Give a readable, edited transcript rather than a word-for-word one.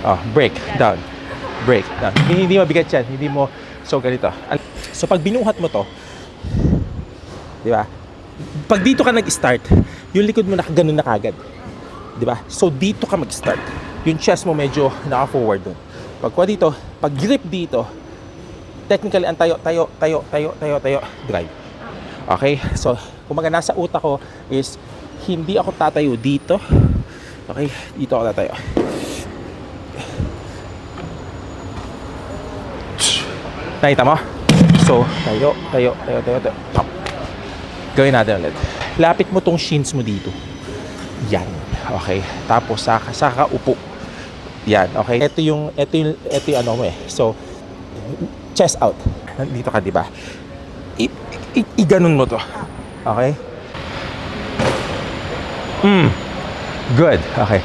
Oh, break down. Break down. Hindi mabigat yan. Hindi mo, so ganito. So pag binuhat mo to, di ba? Pag dito ka nag-start, yung likod mo nakaganon na kagad. Di ba? So dito ka mag-start. Yung chest mo medyo naka-forward dun. Pagkuha dito, pag grip dito, technically ang tayo, drive. Okay? So, kumaga nasa utak ko is, hindi ako tatayo dito. Okay? Dito ako tatayo. Nakita mo? So, tayo. Up. Gawin natin ulit. Lapit mo tong shins mo dito. Yan. Okay? Tapos, saka upo. Yan. Okay? Ito yung ano mo eh. So, chest out. Dito ka, di ba? Iganon mo to. Okay? Good. Okay.